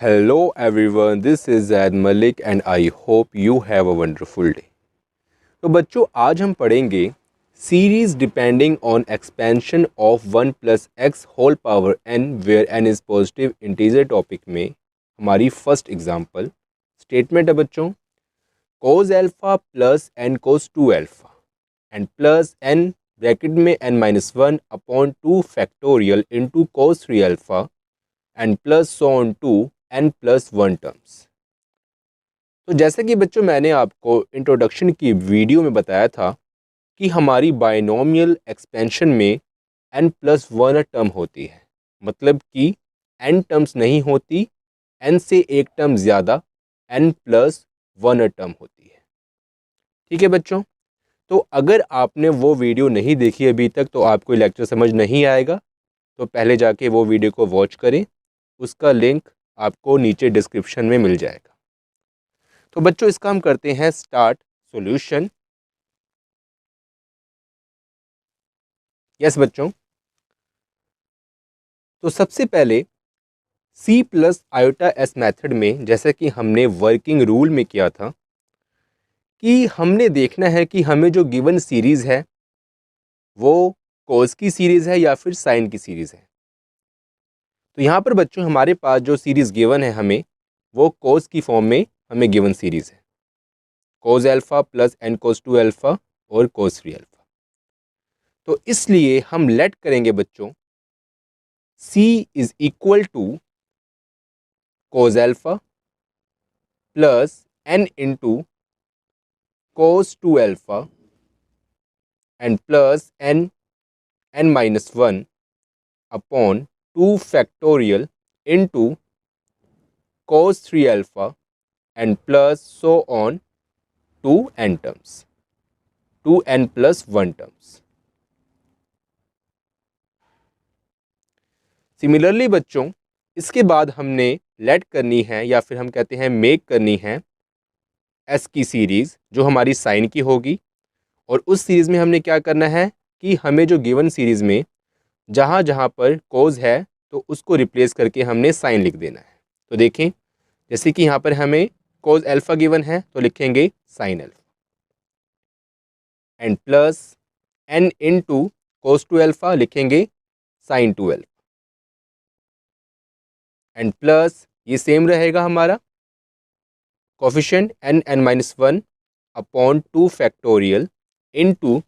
Hello everyone, this is Zaid Malik and I hope you have a wonderful day. तो बच्चों आज हम पढ़ेंगे series depending on expansion of 1 plus x whole power n where n is positive integer topic में हमारी first example statement है बच्चों cos alpha plus n cos 2 alpha and plus n bracket में n-1 upon 2 factorial into cos 3 alpha and plus so on to n+1 terms. तो जैसे कि बच्चों मैंने आपको इंट्रोडक्शन की वीडियो में बताया था कि हमारी बायनोमियल एक्सपेंशन में n+1 टर्म होती है, मतलब कि n टर्म्स नहीं होती, n से एक टर्म ज़्यादा n+1 टर्म होती है। ठीक है बच्चों, तो अगर आपने वो वीडियो नहीं देखी अभी तक तो आपको लेक्चर समझ नहीं आएगा, तो पहले जाके वो वीडियो को वॉच करें, उसका लिंक आपको नीचे डिस्क्रिप्शन में मिल जाएगा। तो बच्चों इसका हम करते हैं स्टार्ट सॉल्यूशन। यस बच्चों, तो सबसे पहले C plus iota S method में जैसा कि हमने वर्किंग रूल में किया था कि हमने देखना है कि हमें जो गिवन सीरीज़ है वो कोस की सीरीज़ है या फिर साइन की सीरीज़ है। तो यहाँ पर बच्चों हमारे पास जो सीरीज़ गिवन है हमें वो कोस की फॉर्म में हमें गिवन सीरीज़ है, कोस alpha plus n cos 2 alpha और कोस 3 एल्फ़ा। तो इसलिए हम लेट करेंगे बच्चों C is equal to cos alpha plus n into cos 2 alpha and plus n-1 upon 2 factorial into cos 3 alpha and plus so on to n terms, 2n+1 terms. Similarly बच्चों इसके बाद हमने late करनी है या फिर हम कहते हैं मेक करनी है एस की सीरीज़ जो हमारी साइन की होगी, और उस सीरीज़ में हमने क्या करना है कि हमें जो गिवन सीरीज़ में जहाँ जहाँ पर कोस है तो उसको रिप्लेस करके हमने साइन लिख देना है। तो देखें जैसे कि यहाँ पर हमें कोस एल्फ़ा गिवन है तो लिखेंगे sine alpha and plus n into cos 2 alpha लिखेंगे साइन 2 एल्फ़ा एंड प्लस ये सेम रहेगा हमारा coefficient n-1 upon 2 factorial into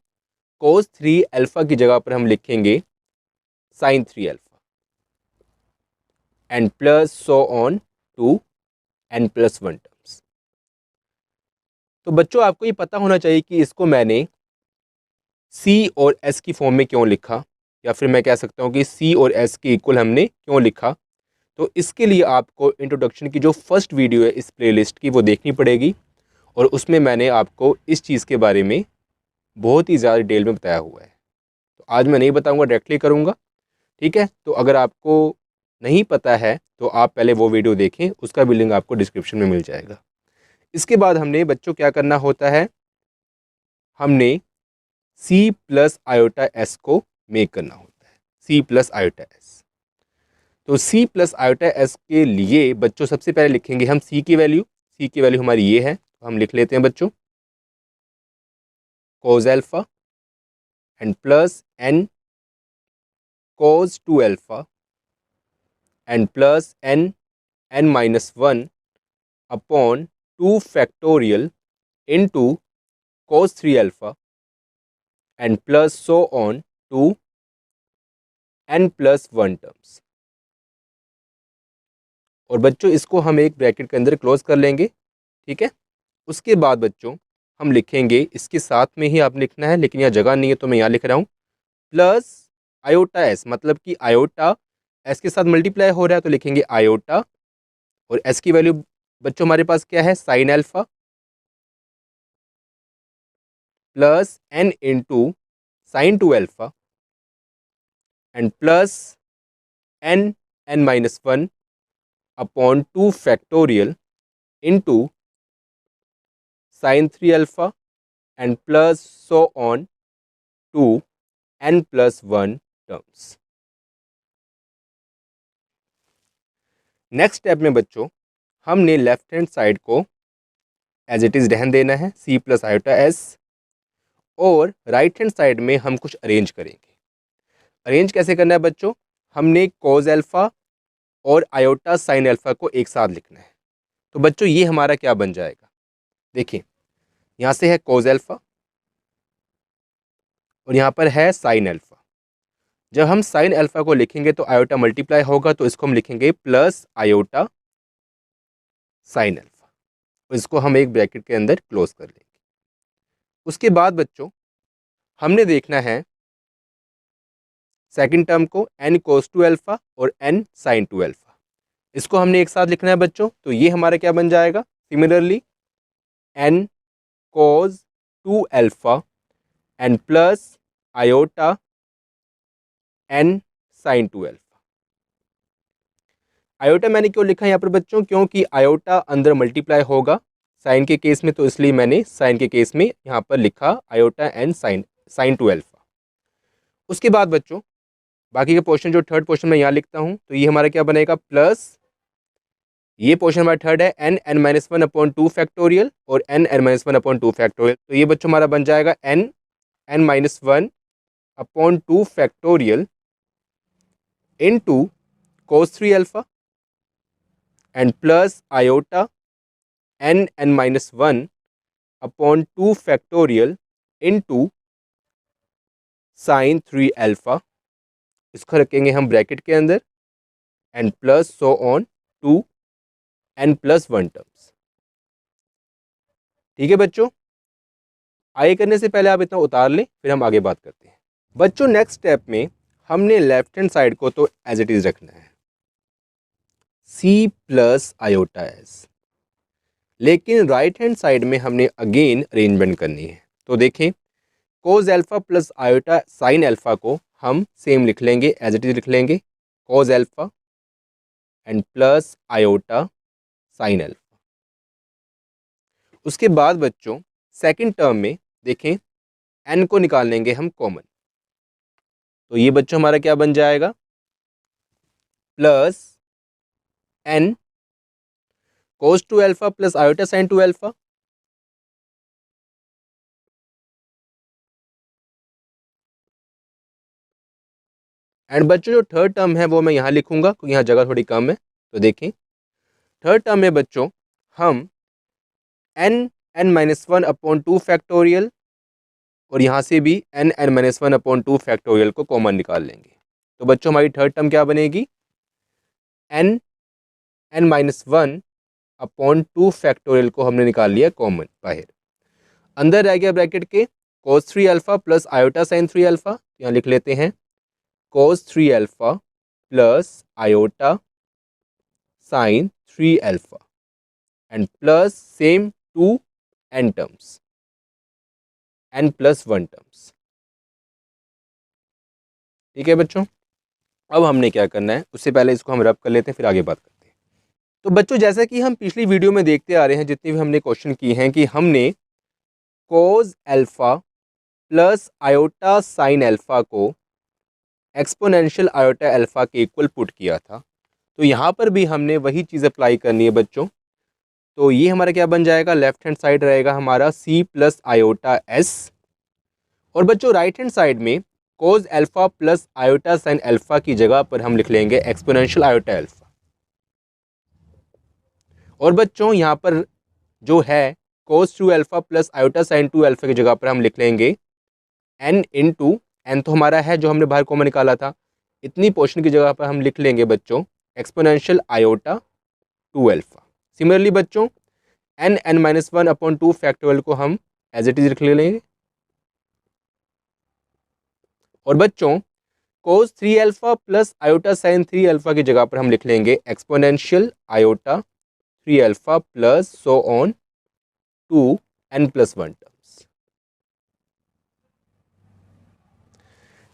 cos 3 alpha की जगह पर हम लिखेंगे sine 3 alpha and plus so on to n+1 terms. तो बच्चों आपको ये पता होना चाहिए कि इसको मैंने C और S की फॉर्म में क्यों लिखा, या फिर मैं कह सकता हूँ कि C और S के इक्वल हमने क्यों लिखा। तो इसके लिए आपको इंट्रोडक्शन की जो फर्स्ट वीडियो है इस प्लेलिस्ट की वो देखनी पड़ेगी, और उसमें मैंने आपको इस चीज़ के बारे में बहुत ही ज़्यादा डिटेल में बताया हुआ है। तो आज मैं नहीं बताऊँगा, डायरेक्टली करूँगा। ठीक है, तो अगर आपको नहीं पता है तो आप पहले वो वीडियो देखें, उसका भी लिंक आपको डिस्क्रिप्शन में मिल जाएगा। इसके बाद हमने बच्चों क्या करना होता है, हमने C प्लस आयोटा एस को मेक करना होता है, C प्लस आयोटा एस। तो C प्लस आयोटा एस के लिए बच्चों सबसे पहले लिखेंगे हम C की वैल्यू हमारी ये है, तो हम लिख लेते हैं बच्चों cos alpha and plus n cos 2 alpha and plus n-1 upon 2 factorial into cos 3 alpha and plus so on to n+1 terms. और बच्चों इसको हम एक ब्रैकेट के अंदर क्लोज कर लेंगे। ठीक है, उसके बाद बच्चों हम लिखेंगे, इसके साथ में ही आप लिखना है लेकिन यहाँ जगह नहीं है तो मैं यहाँ लिख रहा हूँ, प्लस आयोटा एस, मतलब कि आयोटा एस के साथ मल्टीप्लाई हो रहा है तो लिखेंगे आयोटा, और एस की वैल्यू बच्चों हमारे पास क्या है sine alpha plus n into sine 2 alpha and plus n-1 upon 2 factorial into sine 3 alpha and plus so on to n+1 terms. Next step में बच्चों हमने लेफ्ट हैंड साइड को एज इट इज़ रहन देना है सी प्लस आयोटा एस, और right hand side में हम कुछ अरेंज करेंगे। अरेंज कैसे करना है बच्चों, हमने कोज अल्फ़ा और आयोटा साइन अल्फ़ा को एक साथ लिखना है। तो बच्चों ये हमारा क्या बन जाएगा, देखिए यहाँ से है कोज अल्फ़ा और यहाँ पर है साइन अल्फ़ा। जब हम साइन अल्फ़ा को लिखेंगे तो आयोटा मल्टीप्लाई होगा, तो इसको हम लिखेंगे प्लस आयोटा साइन अल्फ़ा, इसको हम एक ब्रैकेट के अंदर क्लोज कर लेंगे। उसके बाद बच्चों हमने देखना है सेकंड टर्म को n कोस टू अल्फ़ा और n साइन टू अल्फ़ा, इसको हमने एक साथ लिखना है बच्चों। तो ये हमारा क्या बन जाएगा, similarly n cos two alpha n plus iota n sine two alpha. Iota मैंने क्यों लिखा है यहाँ पर बच्चों, क्योंकि आयोटा अंदर मल्टीप्लाई होगा साइन के केस में, तो इसलिए मैंने साइन के केस में यहाँ पर लिखा iota n sine two alpha. उसके बाद बच्चों बाकी के पोर्शन जो थर्ड पोर्शन में यहाँ लिखता हूँ, तो ये हमारा क्या बनेगा, प्लस ये पोर्शन हमारा थर्ड है n n minus one upon two factorial और n n minus one upon two factorial. तो ये बच्चों हमारा बन जाएगा n n minus one upon two factorial into cos three alpha and plus iota n n minus one upon two factorial into sine three alpha, इसको रखेंगे हम bracket के अंदर, and plus so on to n plus one terms. ठीक है बच्चों, आगे करने से पहले आप इतना उतार लें, फिर हम आगे बात करते हैं। बच्चों नेक्स्ट स्टेप में हमने लेफ्ट हैंड साइड को तो एज इट इज रखना है सी प्लस आयोटा एस, लेकिन राइट हैंड साइड में हमने अगेन अरेंजमेंट करनी है। तो देखें cos alpha plus iota sine alpha को हम सेम लिख लेंगे, एज इट इज लिख लेंगे cos alpha and plus iota sine alpha. उसके बाद बच्चों सेकंड टर्म में देखें n को निकाल लेंगे हम कॉमन, तो ये बच्चों हमारा क्या बन जाएगा, plus n cos two alpha plus iota sine two alpha and बच्चों जो थर्ड टर्म है वो मैं यहाँ लिखूंगा क्योंकि यहाँ जगह थोड़ी कम है। तो देखें थर्ड टर्म में बच्चों हम n n minus one upon two factorial और यहाँ से भी n n minus one upon two factorial को कॉमन निकाल लेंगे। तो बच्चों हमारी थर्ड टर्म क्या बनेगी, n n minus one upon two factorial को हमने निकाल लिया कॉमन बाहर, अंदर रह गया ब्रैकेट के cos three alpha plus iota sine three alpha, यहाँ लिख लेते हैं cos three alpha plus iota sine three alpha and plus same to n terms n plus one terms. ठीक है बच्चों, अब हमने क्या करना है, उससे पहले इसको हम रब कर लेते हैं फिर आगे बात करते हैं। तो बच्चों जैसा कि हम पिछली वीडियो में देखते आ रहे हैं, जितनी भी हमने क्वेश्चन किए हैं, कि हमने cos alpha plus iota sine alpha को एक्सपोनेंशियल आयोटा अल्फ़ा के इक्वल पुट किया था। तो यहाँ पर भी हमने वही चीज़ अप्लाई करनी है बच्चों। तो ये हमारा क्या बन जाएगा, लेफ्ट हैंड साइड रहेगा हमारा सी प्लस आयोटा एस, और बच्चों राइट हैंड साइड में cos alpha plus iota sine alpha की जगह पर हम लिख लेंगे एक्सपोनेंशियल आयोटा अल्फ़ा। और बच्चों यहाँ पर जो है cos two alpha plus iota sine two alpha की जगह पर हम लिख लेंगे n इंटू एन, तो हमारा है जो हमने बाहर कॉमन निकाला था, इतनी पोर्शन की जगह पर हम लिख लेंगे बच्चों exponential iota two alpha. Similarly बच्चों n n minus one upon two factorial को हम एज इट इज लिख लेंगे, और बच्चों cos three alpha plus iota sine three alpha की जगह पर हम लिख लेंगे exponential iota three alpha plus so on to n plus one terms.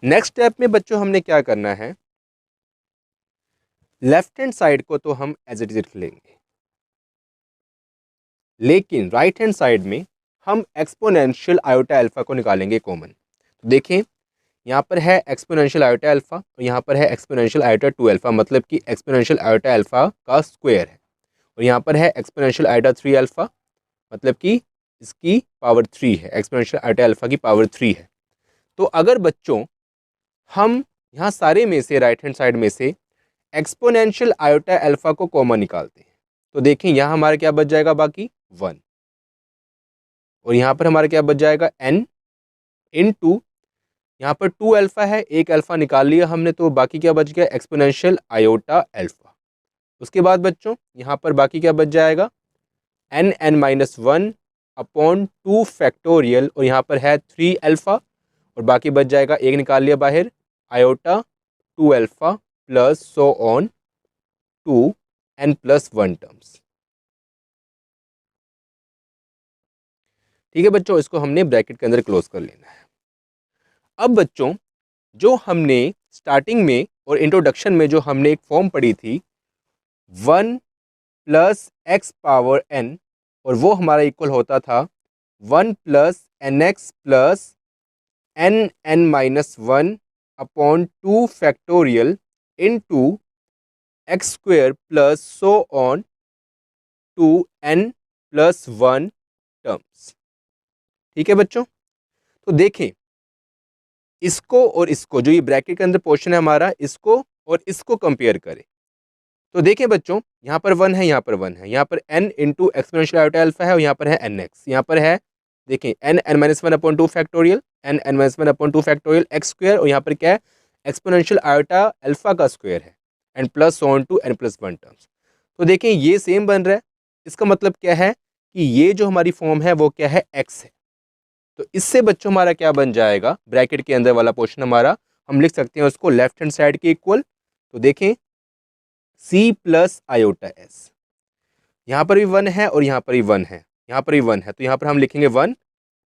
Next step में बच्चों हमने क्या करना है, लेफ्ट हैंड साइड को तो हम एज इट इज लिख लेंगे, लेकिन राइट हैंड साइड में हम एक्सपोनेंशियल आयोटा अल्फ़ा को निकालेंगे कॉमन। तो देखें यहाँ पर है एक्सपोनेंशियल आयोटा अल्फा और यहाँ पर है एक्सपोनेंशियल आयोटा 2 अल्फा, मतलब कि एक्सपोनेंशियल आयोटा अल्फा का स्क्वायर है। और यहाँ पर है एक्सपोनेंशियल आयोटा 3 अल्फा, मतलब कि इसकी पावर 3 है, एक्सपोनेंशियल आयोटा अल्फा की पावर 3 है। तो अगर बच्चों हम यहाँ सारे में से राइट हैंड साइड में से एक्सपोनेंशियल आयोटा अल्फा को कॉमन निकालते हैं तो देखें यहाँ हमारा क्या बच जाएगा, बाकी 1, और यहाँ पर हमारा क्या बच जाएगा n इन टू, यहाँ पर 2 अल्फा है, एक अल्फा निकाल लिया हमने, तो बाकी क्या बच गया एक्सपोनेंशियल आयोटा अल्फा। उसके बाद बच्चों यहाँ पर बाकी क्या बच जाएगा n(n-1) अपॉन 2 फैक्टोरियल, और यहाँ पर है 3 अल्फा, और बाकी बच जाएगा एक निकाल लिया बाहर iota 2 alpha plus so on to n+1 terms. ठीक है बच्चों, इसको हमने ब्रैकेट के अंदर क्लोज कर लेना है। अब बच्चों जो हमने स्टार्टिंग में और इंट्रोडक्शन में जो हमने एक फॉर्म पढ़ी थी 1 प्लस एक्स पावर n, और वो हमारा इक्वल होता था 1 plus n x plus n(n-1) upon 2 factorial into x square plus so on to n+1 terms. ठीक है बच्चों, तो देखें इसको और इसको, जो ये ब्रैकेट के अंदर पोर्शन है हमारा, इसको और इसको कंपेयर करें तो देखें बच्चों यहाँ पर 1 है, यहाँ पर 1 है, यहाँ पर n into exponential iota alpha है, और यहाँ पर है nx, यहाँ पर है देखें n(n-1) upon 2 factorial n(n-1) upon 2 factorial x square, और यहाँ पर क्या है एक्सपोनेंशियल आयोटा अल्फा का स्क्वायर है and plus on to n+1 terms. तो देखें ये सेम बन रहा है, इसका मतलब क्या है कि ये जो हमारी फॉर्म है वो क्या है x है। तो इससे बच्चों हमारा क्या बन जाएगा, ब्रैकेट के अंदर वाला पोर्शन हमारा हम लिख सकते हैं उसको लेफ्ट हैंड साइड के इक्वल। तो देखें c प्लस आयोटा s, यहाँ पर भी 1 है और यहाँ पर भी 1 है, यहाँ पर भी 1 है, तो यहाँ पर हम लिखेंगे 1,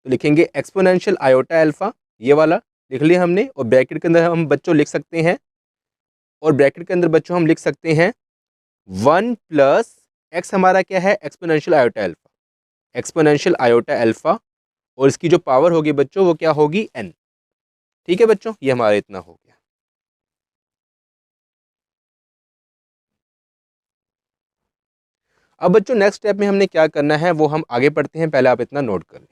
तो लिखेंगे एक्सपोनेंशियल आयोटा अल्फा, ये वाला लिख लिया हमने, और ब्रैकेट के अंदर हम बच्चों लिख सकते हैं, और ब्रैकेट के अंदर बच्चों हम लिख सकते हैं 1 प्लस एक्स हमारा क्या है exponential iota alpha, exponential iota alpha, और इसकी जो पावर होगी बच्चों वो क्या होगी n। ठीक है बच्चों, ये हमारा इतना हो गया। अब बच्चों नेक्स्ट स्टेप में हमने क्या करना है वो हम आगे पढ़ते हैं, पहले आप इतना नोट कर लें।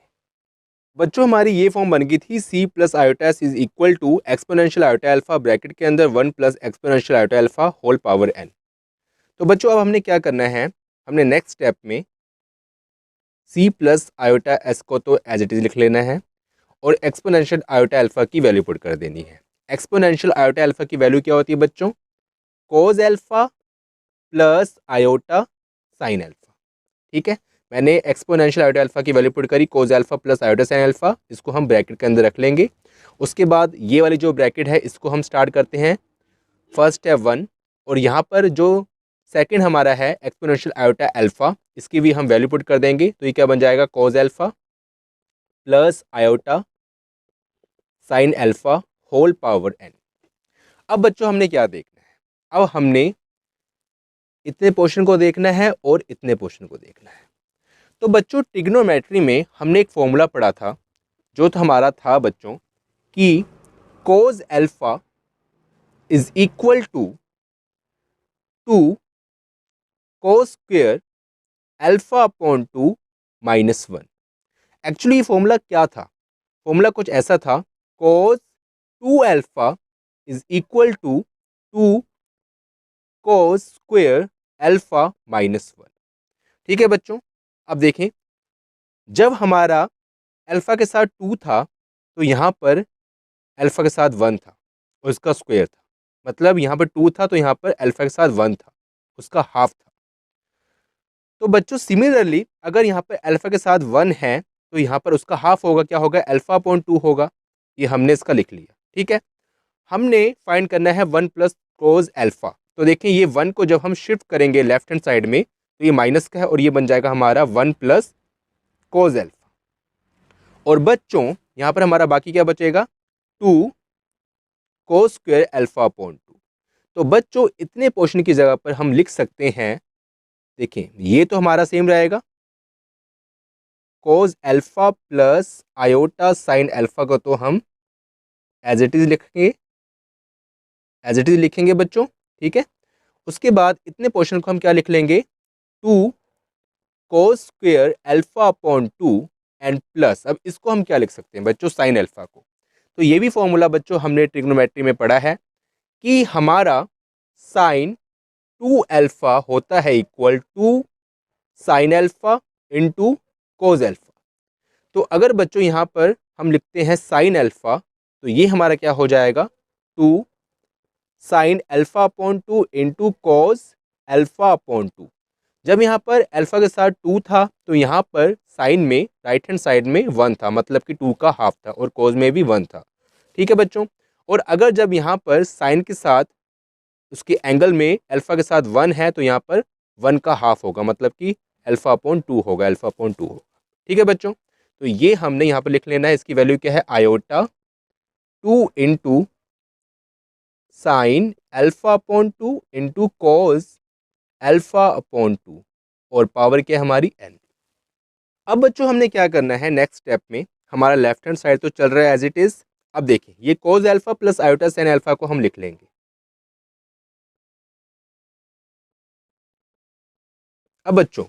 बच्चों हमारी ये फॉर्म बन गई थी c plus iota S is equal to exponential iota alpha bracket के अंदर 1 plus exponential iota alpha whole power n। तो बच्चों अब हमने क्या करना है, हमने नेक्स्ट स्टेप में c प्लस आयोटा एस को तो एज इट इज लिख लेना है, और एक्सपोनेंशियल आयोटा अल्फा की वैल्यू पुट कर देनी है। एक्सपोनेंशियल आयोटा अल्फा की वैल्यू क्या होती है बच्चों, cos alpha plus iota sine alpha. ठीक है, मैंने एक्सपोनेंशियल आयोटा अल्फा की वैल्यू पुट करी cos alpha plus iota sine alpha, इसको हम ब्रैकेट के अंदर रख लेंगे। उसके बाद ये वाली जो ब्रैकेट है इसको हम स्टार्ट करते हैं, फर्स्ट है 1, और यहाँ पर जो सेकंड हमारा है एक्सपोनेंशियल आयोटा अल्फा, इसकी भी हम वैल्यू पुट कर देंगे, तो ये क्या बन जाएगा cos alpha plus iota sine alpha whole power n। अब बच्चों हमने क्या देखना है, अब हमने इतने पोर्शन को देखना है और इतने पोर्शन को देखना है। तो बच्चों ट्रिग्नोमेट्री में हमने एक फॉर्मूला पढ़ा था, जो तो हमारा था बच्चों कि cos alpha is equal to 2 cos square alpha upon 2 -1। Actually ये फॉर्मूला क्या था, फॉर्मूला कुछ ऐसा था, cos 2 alpha is equal to 2 cos square alpha -1। ठीक है बच्चों, अब देखें जब हमारा अल्फा के साथ 2 था तो यहाँ पर अल्फा के साथ 1 था और उसका स्क्वायर था, मतलब यहाँ पर 2 था तो यहाँ पर अल्फा के साथ 1 था, उसका हाफ था। तो बच्चों सिमिलरली अगर यहाँ पर अल्फा के साथ 1 है तो यहाँ पर उसका हाफ होगा, क्या होगा अल्फा अपॉन 2 होगा, ये हमने इसका लिख लिया। ठीक है, हमने फाइंड करना है 1 प्लस कोज अल्फा। तो देखें ये 1 को जब हम शिफ्ट करेंगे लेफ्ट हैंड साइड में तो ये माइनस का है और ये बन जाएगा हमारा 1 प्लस कोज अल्फा। और बच्चों यहाँ पर हमारा बाकी क्या बचेगा 2 कोस स्क्वायर अल्फा अपॉन 2। तो बच्चों इतने पोर्शन की जगह पर हम लिख सकते हैं, देखें ये तो हमारा सेम रहेगा, cos alpha plus iota sine alpha को तो हम एज इट इज लिखेंगे, एज इट इज लिखेंगे बच्चों, ठीक है। उसके बाद इतने पोर्शन को हम क्या लिख लेंगे, 2 cos square alpha upon 2 and plus, अब इसको हम क्या लिख सकते हैं बच्चों, साइन अल्फा को। तो ये भी फॉर्मूला बच्चों हमने ट्रिग्नोमेट्री में पढ़ा है कि हमारा साइन 2 अल्फा होता है equal to sine alpha into cos alpha. तो अगर बच्चों यहाँ पर हम लिखते हैं साइन अल्फा, तो ये हमारा क्या हो जाएगा, 2 sine alpha upon 2 into cos alpha upon 2। जब यहाँ पर अल्फा के साथ 2 था तो यहाँ पर साइन में राइट हैंड साइड में 1 था, मतलब कि 2 का हाफ था, और कॉज में भी 1 था, ठीक है बच्चों। और अगर जब यहाँ पर साइन के साथ उसके एंगल में अल्फा के साथ 1 है तो यहाँ पर 1 का हाफ होगा, मतलब कि अल्फा अपॉन 2 होगा, अल्फा अपॉन 2 होगा, ठीक है बच्चों। तो ये हमने यहाँ पर लिख लेना है, इसकी वैल्यू क्या है, iota 2 into sine alpha upon 2 into cos alpha upon 2, और पावर क्या है हमारी n। अब बच्चों हमने क्या करना है नेक्स्ट स्टेप में, हमारा लेफ्ट हैंड साइड तो चल रहा है एज इट इज। अब देखिए ये cos alpha plus iota sine alpha को हम लिख लेंगे। अब बच्चों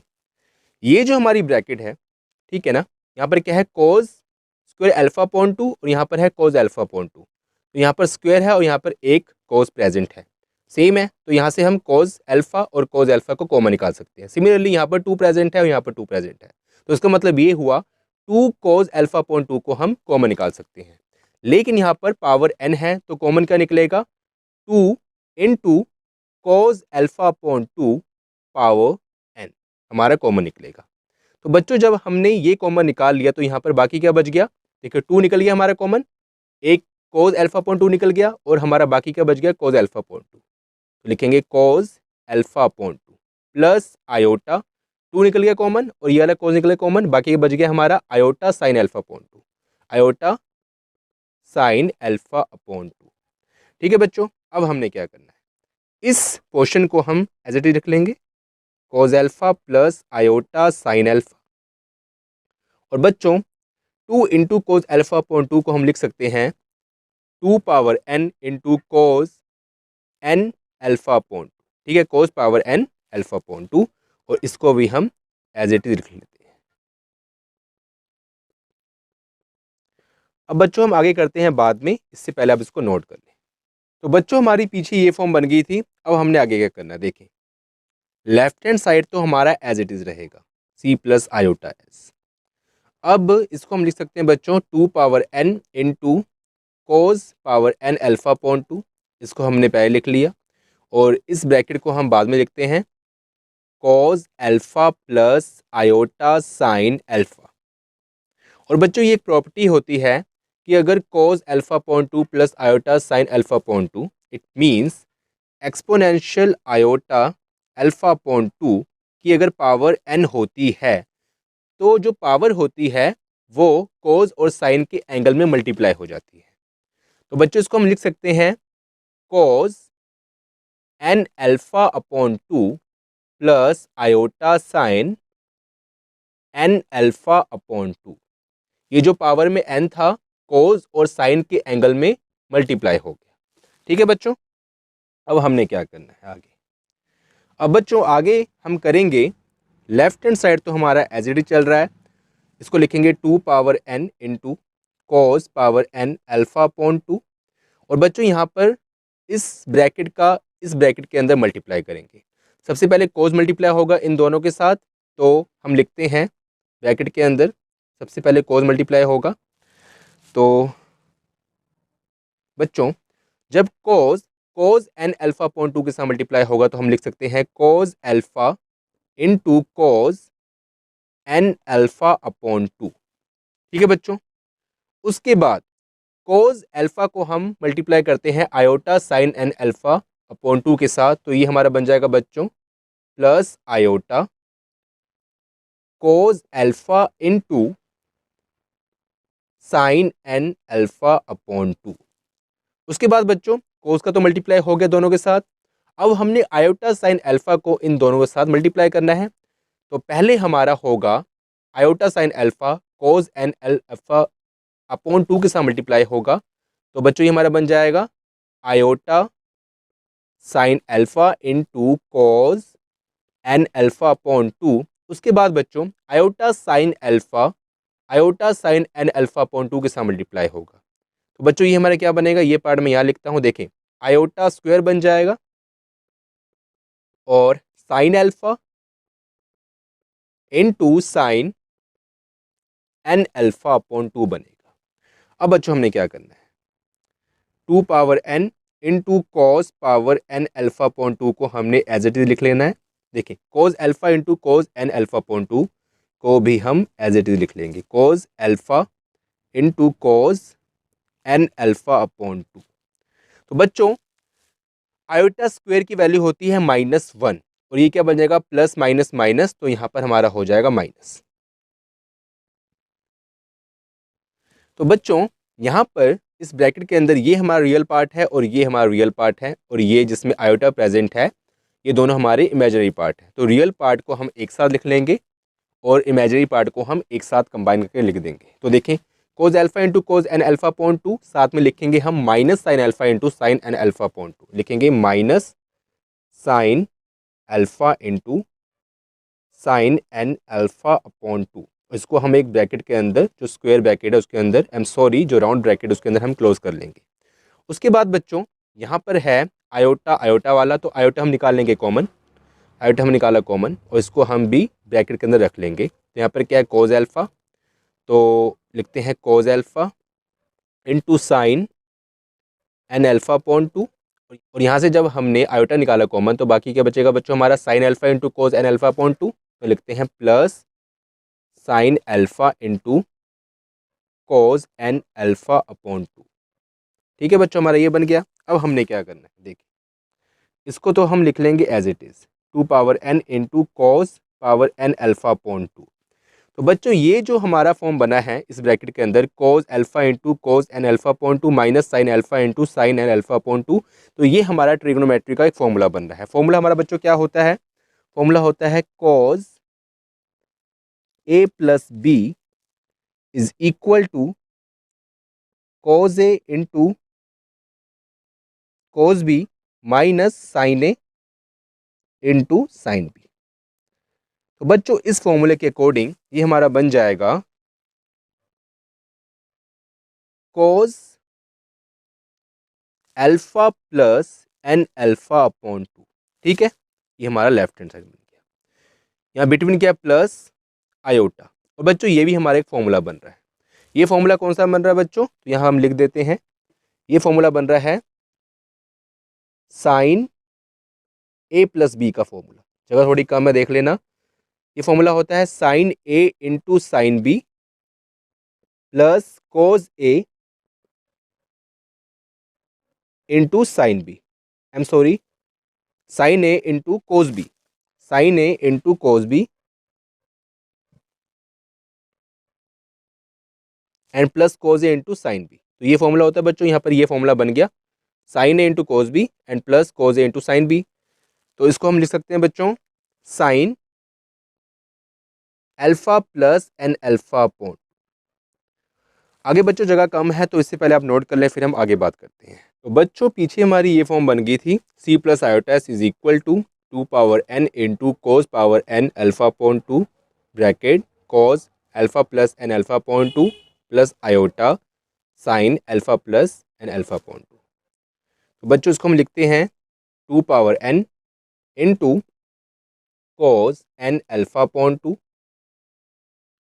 ये जो हमारी ब्रैकेट है, ठीक है ना, यहाँ पर क्या है, कॉस स्क्वायर अल्फा अपॉन 2 और यहाँ पर है कॉस अल्फा अपॉन 2। तो यहाँ पर स्क्वायर है और यहाँ पर एक कॉस प्रेजेंट है, सेम है, तो यहाँ से हम कॉस अल्फा और कॉस अल्फा को कॉमन निकाल सकते हैं। सिमिलरली यहाँ पर 2 प्रेजेंट है और यहाँ पर 2 प्रेजेंट है, तो इसका मतलब ये हुआ 2 कॉस अल्फा अपॉन 2 को हम कॉमन निकाल सकते हैं। लेकिन यहाँ पर पावर n है तो कॉमन क्या निकलेगा, 2 into cos alpha upon 2 power n हमारा कॉमन निकलेगा। तो बच्चों जब हमने ये कॉमन निकाल लिया तो यहाँ पर बाकी क्या बच गया, देखिए 2 निकल गया हमारा कॉमन, एक कोज अल्फा अपॉन 2 निकल गया, और हमारा बाकी क्या बच गया, कोज अल्फा अपॉन 2। तो लिखेंगे कोज अल्फा अपॉन 2 प्लस आयोटा, 2 निकल गया कॉमन और ये वाला कोज निकल गया कॉमन, बाकी बच गया हमारा iota sine alpha upon 2, iota sine alpha upon 2, ठीक है बच्चों। अब हमने क्या करना है, इस पोर्शन को हम एज इट इज रख लेंगे, cos alpha plus iota sine alpha, और बच्चों 2 इंटू कोज अल्फा अपॉन 2 को हम लिख सकते हैं 2 पावर n इंटू कोज n अल्फा अपॉन 2, ठीक है, कोज पावर n अल्फा अपॉन 2, और इसको भी हम एज इट इज लिख लेते हैं। अब बच्चों हम आगे करते हैं बाद में, इससे पहले आप इसको नोट कर लें। तो बच्चों हमारी पीछे ये फॉर्म बन गई थी, अब हमने आगे क्या करना है, देखें लेफ्ट हैंड साइड तो हमारा एज इट इज रहेगा c प्लस आयोटा एस। अब इसको हम लिख सकते हैं बच्चों 2 पावर n इंटू कोज पावर n अल्फा अपॉन 2, इसको हमने पहले लिख लिया, और इस ब्रैकेट को हम बाद में लिखते हैं cause alpha plus iota sine alpha. और बच्चों ये एक प्रॉपर्टी होती है कि अगर cause alpha upon 2 plus iota sine alpha upon 2, it means exponential iota alpha upon 2 की अगर पावर n होती है तो जो पावर होती है वो कॉज और साइन के एंगल में मल्टीप्लाई हो जाती है। तो बच्चों इसको हम लिख सकते हैं cause n alpha upon 2 plus iota sign n alpha upon 2। ये जो पावर में n था कोज और साइन के एंगल में मल्टीप्लाई हो गया, ठीक है बच्चों। अब हमने क्या करना है आगे, अब बच्चों आगे हम करेंगे, लेफ्ट हैंड साइड तो हमारा एज इट इज चल रहा है, इसको लिखेंगे 2 power n into cos power n alpha upon 2, और बच्चों यहाँ पर इस ब्रैकेट के अंदर मल्टीप्लाई करेंगे। सबसे पहले कोस मल्टीप्लाई होगा इन दोनों के साथ, तो हम लिखते हैं ब्रैकेट के अंदर सबसे पहले कोस मल्टीप्लाई होगा। तो बच्चों जब कोस n अल्फा अपॉन 2 के साथ मल्टीप्लाई होगा तो हम लिख सकते हैं cos alpha into cos n alpha upon 2, ठीक है बच्चों। उसके बाद कोस अल्फा को हम मल्टीप्लाई करते हैं iota sine n alpha upon 2 के साथ, तो ये हमारा बन जाएगा बच्चों plus iota cos alpha into sign n alpha upon 2। उसके बाद बच्चों कोस का तो मल्टीप्लाई हो गया दोनों के साथ, अब हमने आयोटा साइन अल्फा को इन दोनों के साथ मल्टीप्लाई करना है। तो पहले हमारा होगा iota sine alpha cos n alpha upon 2 के साथ मल्टीप्लाई होगा, तो बच्चों ये हमारा बन जाएगा iota sine alpha into cos n alpha upon 2। उसके बाद बच्चों iota sine n alpha upon 2 के साथ मल्टीप्लाई होगा। तो बच्चों ये हमारा क्या बनेगा, ये पार्ट मैं यहाँ लिखता हूँ, देखें आयोटा स्क्वायर बन जाएगा और sine alpha into sine n alpha upon 2 बनेगा। अब बच्चों हमने क्या करना है, 2 power n into cos power n alpha upon 2 को हमने एज इट इज लिख लेना है। देखिए cos alpha into cos n alpha upon 2 को भी हम एज इट इज लिख लेंगे, cos alpha into cos n alpha upon 2। तो बच्चों आयोटा स्क्वायर की वैल्यू होती है -1 और ये क्या बन जाएगा, प्लस माइनस माइनस, तो यहाँ पर हमारा हो जाएगा माइनस। तो बच्चों यहाँ पर इस ब्रैकेट के अंदर ये हमारा रियल पार्ट है और ये हमारा रियल पार्ट है, और ये जिसमें आयोटा प्रेजेंट है ये दोनों हमारे इमेजिनरी पार्ट है। तो रियल पार्ट को हम एक साथ लिख लेंगे और इमेजिनरी पार्ट को हम एक साथ कंबाइन करके लिख देंगे। तो देखें cos alpha into cos n alpha upon 2, साथ में लिखेंगे हम minus sine alpha into sine n alpha upon 2, लिखेंगे minus sine alpha into sine n alpha upon 2। इसको हम एक ब्रैकेट के अंदर, जो स्क्वायर ब्रैकेट है उसके अंदर, जो राउंड ब्रैकेट उसके अंदर हम क्लोज कर लेंगे। उसके बाद बच्चों यहाँ पर है आयोटा आयोटा वाला, तो आयोटा हम निकाल लेंगे कॉमन, आयोटा हम निकाला कॉमन और इसको हम भी ब्रैकेट के अंदर रख लेंगे। तो यहाँ पर क्या है कोज अल्फा, तो लिखते हैं cos alpha into sine n alpha upon 2, और यहाँ से जब हमने आयोटा निकाला कॉमन तो बाकी क्या बचेगा बच्चों हमारा sign alpha into cos n alpha upon 2, तो लिखते हैं plus sign alpha into cos n alpha upon 2। ठीक है बच्चों, हमारा ये बन गया। अब हमने क्या करना है, देखिए इसको तो हम लिख लेंगे as it is 2 power n into cos power n alpha upon 2। तो बच्चों ये जो हमारा फॉर्म बना है इस ब्रैकेट के अंदर cos alpha into cos n alpha upon 2 minus sine alpha into sine n alpha upon 2, तो ये हमारा ट्रिग्नोमेट्री का एक फॉर्मूला बन रहा है। फॉर्मूला हमारा बच्चों क्या होता है, फॉर्मूला होता है cos A plus B is equal to cos A into cos B minus sine A into sine B. तो बच्चों इस फॉर्मूले के अकॉर्डिंग ये हमारा बन जाएगा cos alpha plus n alpha upon 2। ठीक है, ये हमारा लेफ्ट हैंड साइड बन गया। यहाँ बिटवीन क्या है प्लस आयोटा, और बच्चों ये भी हमारा एक फॉर्मूला बन रहा है। ये फॉर्मूला कौन सा बन रहा है बच्चों, तो यहाँ हम लिख देते हैं, ये फॉर्मूला बन रहा है साइन ए प्लस बी का फॉर्मूला। जगह थोड़ी कम है, देख लेना। ये फॉर्मूला होता है sine A into sine B plus cos A into sine B, I am sorry, sine A into cos B, sine A into cos B and plus cos A into sine B. तो ये formula होता है बच्चों, यहाँ पर ये formula बन गया sine A into cos B and plus cos A into sine B. तो इसको हम लिख सकते हैं बच्चों sine alpha plus n alpha upon. आगे बच्चों जगह कम है तो इससे पहले आप नोट कर लें, फिर हम आगे बात करते हैं। तो बच्चों पीछे हमारी ये फॉर्म बन गई थी C plus iota S is equal to 2 power n into cos power n alpha upon 2 bracket cos alpha plus n alpha upon 2 plus iota sine alpha plus n alpha upon 2। तो बच्चों इसको हम लिखते हैं 2 power n into cos n alpha upon 2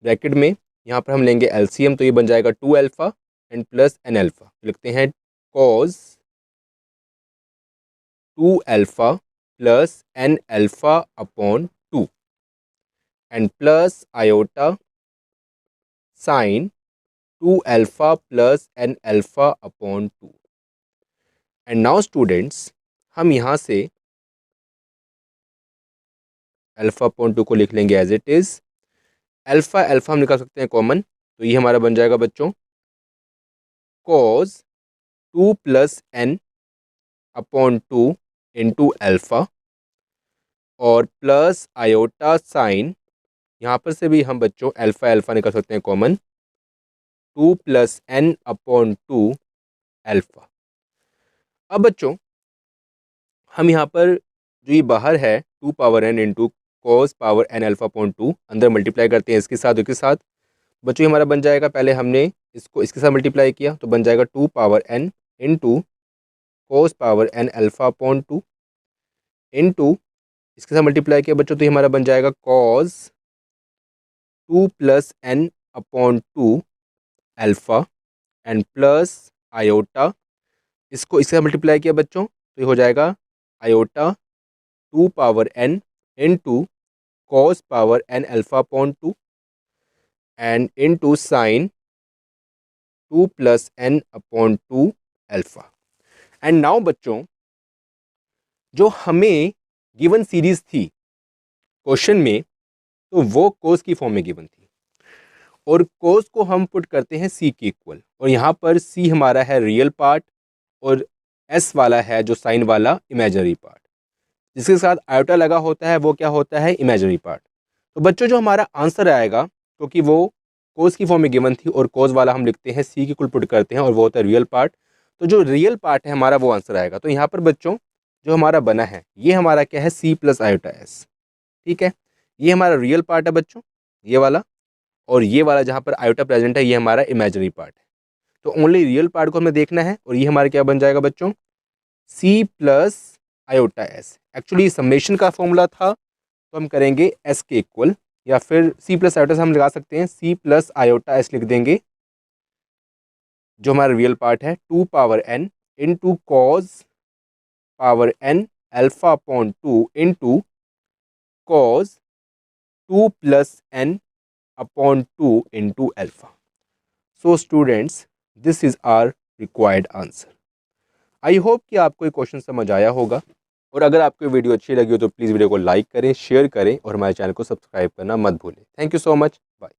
bracket में यहाँ पर हम लेंगे एलसीएम, तो ये बन जाएगा 2 alpha and plus n alpha, लिखते हैं cos 2 alpha plus n alpha upon 2 and plus iota sine 2 alpha plus n alpha upon 2। And now students हम यहाँ से अल्फा अपॉन 2 को लिख लेंगे as it is. Alpha alpha हम निकाल सकते हैं कॉमन, तो ये हमारा बन जाएगा बच्चों cos 2 plus n upon 2 into alpha और प्लस आयोटा साइन, यहाँ पर से भी हम बच्चों अल्फा अल्फा निकाल सकते हैं common, 2 plus n upon 2 alpha. अब बच्चों हम यहाँ पर जो ये बाहर है 2 power n into cos power n alpha upon 2 अंदर मल्टीप्लाई करते हैं इसके साथ बच्चों ये हमारा बन जाएगा, पहले हमने इसको इसके साथ मल्टीप्लाई किया तो बन जाएगा 2 power n into cos power n alpha upon 2 into इसके साथ मल्टीप्लाई किया बच्चों तो ये हमारा बन जाएगा cos 2 plus n upon 2 alpha and plus iota, इसको इससे मल्टीप्लाई किया बच्चों तो ये हो जाएगा iota 2 power n into cos power n alpha upon 2 and into sine 2 plus n upon 2 alpha. And now बच्चों जो हमें गिवन सीरीज थी क्वेश्चन में तो वो कोस की फॉर्म में गिवन थी और कोस को हम पुट करते हैं सी के इक्वल, और यहाँ पर सी हमारा है रियल पार्ट और एस वाला है जो साइन वाला इमेजिनरी पार्ट, जिसके साथ आयोटा लगा होता है वो क्या होता है इमेजिनरी पार्ट। तो बच्चों जो हमारा आंसर आएगा क्योंकि वो कोस की फॉर्म में गिवन थी और कोस वाला हम लिखते हैं सी के इक्वल पुट करते हैं और वो होता है रियल पार्ट, तो जो रियल पार्ट है हमारा वो आंसर आएगा। तो यहाँ पर बच्चों जो हमारा बना है ये हमारा क्या है सी प्लस आयोटा एस, ठीक है, ये हमारा रियल पार्ट है बच्चों ये वाला, और ये वाला जहाँ पर आयोटा प्रेजेंट है ये हमारा इमेजिनरी पार्ट है। तो ओनली रियल पार्ट को हमें देखना है और ये हमारा क्या बन जाएगा बच्चों C plus iota S. Actually summation का फॉर्मूला था तो हम करेंगे एस के इक्वल, या फिर सी प्लस आयोटा से हम लगा सकते हैं सी प्लस आयोटा एस लिख देंगे, जो हमारा रियल पार्ट है 2 power n into cos power n alpha upon 2 into cos 2 plus n upon 2 into alpha. So students this is our required answer. I hope कि आपको ये क्वेश्चन समझ आया होगा, और अगर आपको वीडियो अच्छी लगी हो तो प्लीज़ वीडियो को लाइक करें, शेयर करें और हमारे चैनल को सब्सक्राइब करना मत भूलें। Thank you so much, bye.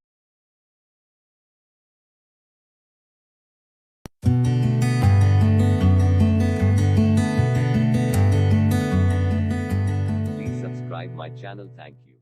Please subscribe my channel. Thank you.